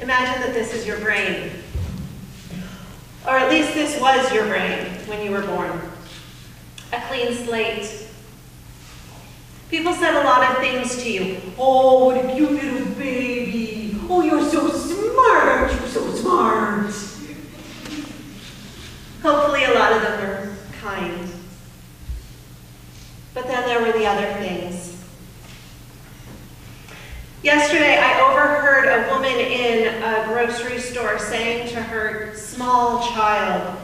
Imagine that this is your brain. Or at least this was your brain when you were born. A clean slate. People said a lot of things to you. Oh, what a cute little baby. Oh, you're so smart. Aren't you so smart? Hopefully a lot of them were kind. But then there were the other things. Yesterday, I overheard a woman in a grocery store saying to her small child,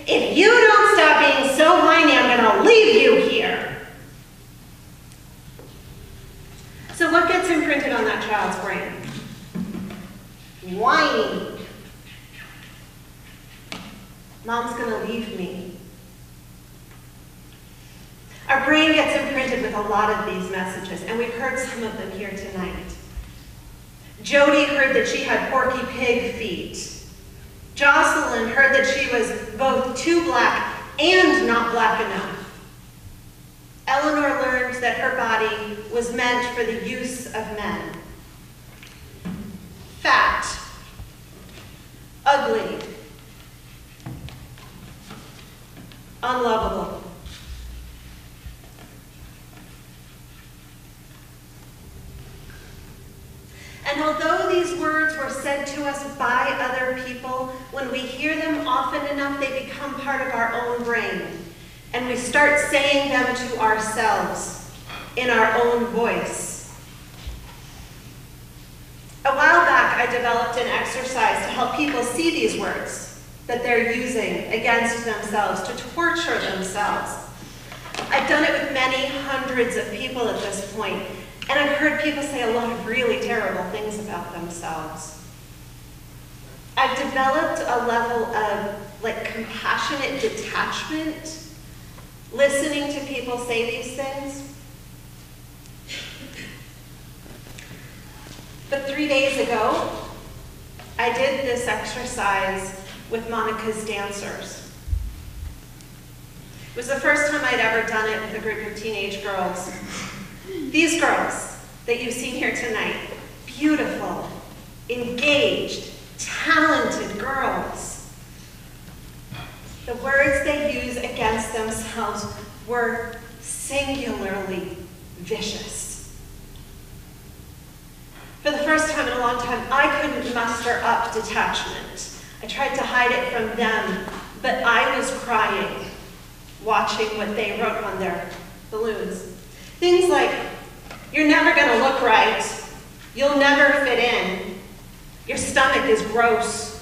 "If you don't stop being so whiny, I'm going to leave you here." So what gets imprinted on that child's brain? Whiny. Mom's going to leave me. Our brain gets imprinted with a lot of these messages, and we've heard some of them here tonight. Jody heard that she had porky pig feet. Jocelyn heard that she was both too black and not black enough. Eleanor learned that her body was meant for the use of men. Fat. Ugly. Unlovable. And although these words were said to us by other people, when we hear them often enough, they become part of our own brain. And we start saying them to ourselves in our own voice. A while back, I developed an exercise to help people see these words that they're using against themselves, to torture themselves. I've done it with many hundreds of people at this point. And I've heard people say a lot of really terrible things about themselves. I've developed a level of compassionate detachment, listening to people say these things. But 3 days ago, I did this exercise with Monica's dancers. It was the first time I'd ever done it with a group of teenage girls. These girls that you've seen here tonight, beautiful, engaged, talented girls. The words they use against themselves were singularly vicious. For the first time in a long time, I couldn't muster up detachment. I tried to hide it from them, but I was crying, watching what they wrote on their balloons. Things like, "You're never going to look right. You'll never fit in. Your stomach is gross.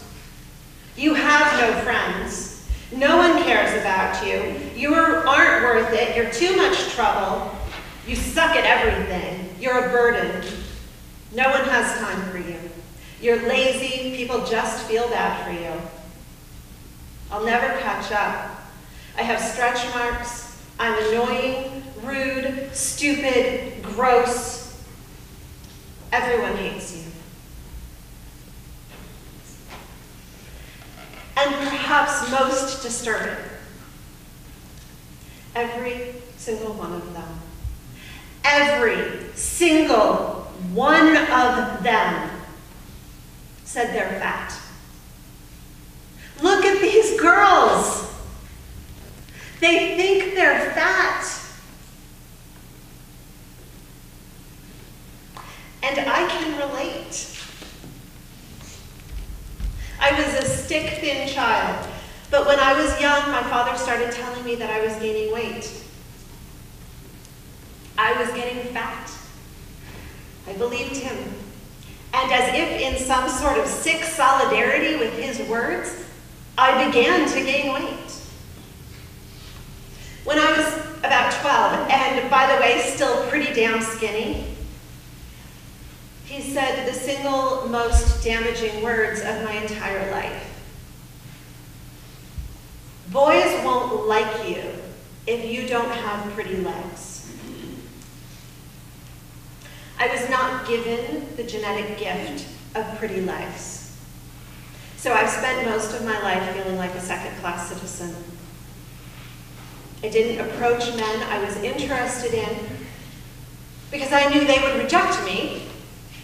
You have no friends. No one cares about you. You aren't worth it. You're too much trouble. You suck at everything. You're a burden. No one has time for you. You're lazy. People just feel bad for you. I'll never catch up. I have stretch marks. I'm annoying, rude, stupid, gross. Everyone hates you." And perhaps most disturbing, every single one of them, every single one of them said they're fat. Look at these girls. They think they're fat. And I can relate. I was a stick-thin child, but when I was young, my father started telling me that I was gaining weight. I was getting fat. I believed him. And as if in some sort of sick solidarity with his words, I began to gain weight. When I was about 12, and by the way, still pretty damn skinny, he said the single most damaging words of my entire life. "Boys won't like you if you don't have pretty legs." I was not given the genetic gift of pretty legs. So I've spent most of my life feeling like a second-class citizen. I didn't approach men I was interested in because I knew they would reject me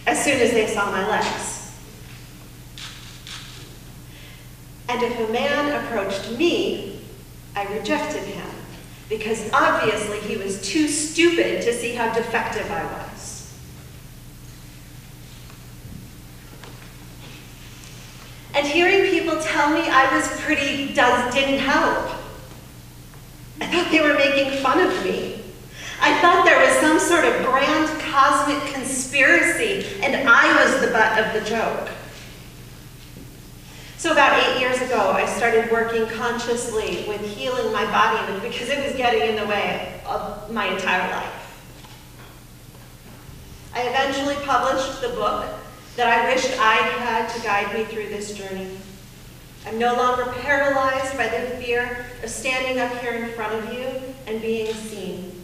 as soon as they saw my legs. And if a man approached me, I rejected him, because obviously he was too stupid to see how defective I was. And hearing people tell me I was pretty didn't help. I thought they were making fun of me. I thought there was some sort of grand cosmic conspiracy, and I was the butt of the joke. So about 8 years ago, I started working consciously with healing my body image because it was getting in the way of my entire life. I eventually published the book that I wished I had to guide me through this journey. I'm no longer paralyzed by the fear of standing up here in front of you and being seen.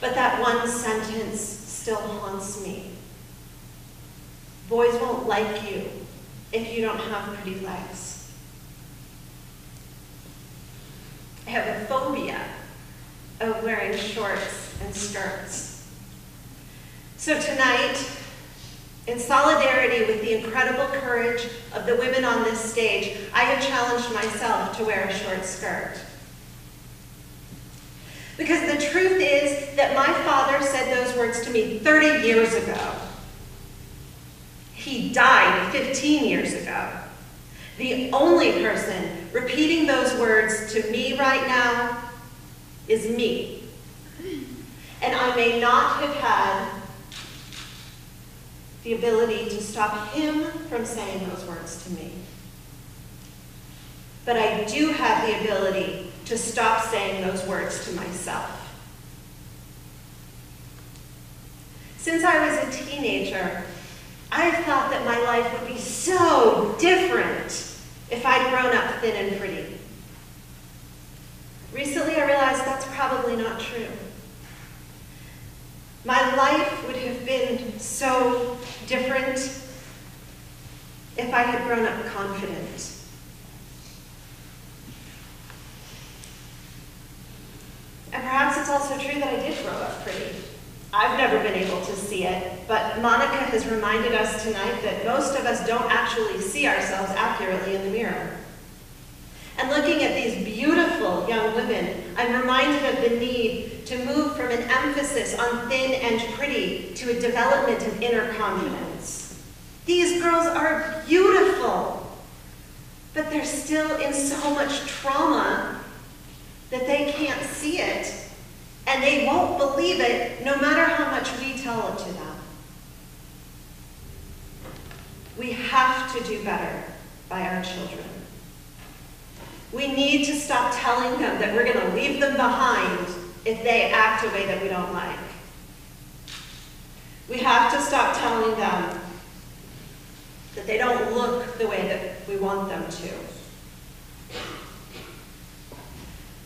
But that one sentence still haunts me. Boys won't like you if you don't have pretty legs. I have a phobia of wearing shorts and skirts. So tonight, in solidarity with the incredible courage of the women on this stage, I have challenged myself to wear a short skirt. Because the truth is that my father said those words to me 30 years ago. He died 15 years ago. The only person repeating those words to me right now is me. And I may not have had the ability to stop him from saying those words to me. But I do have the ability to stop saying those words to myself. Since I was a teenager, I thought that my life would be so different if I'd grown up thin and pretty. Recently, I realized that's probably not true. My life would have been so different if I had grown up confident. And perhaps it's also true that I did grow up pretty. I've never been able to see it, but Monica has reminded us tonight that most of us don't actually see ourselves accurately in the mirror. And looking at these beautiful young women, I'm reminded of the need to move from an emphasis on thin and pretty to a development of inner confidence. These girls are beautiful, but they're still in so much trauma that they can't see it. And they won't believe it no matter how much we tell it to them. We have to do better by our children. We need to stop telling them that we're going to leave them behind if they act a way that we don't like. We have to stop telling them that they don't look the way that we want them to.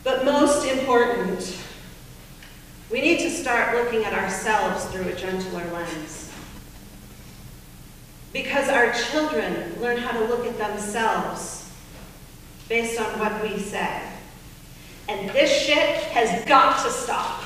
But most important, we need to start looking at ourselves through a gentler lens. Because our children learn how to look at themselves based on what we say. And this shit has got to stop.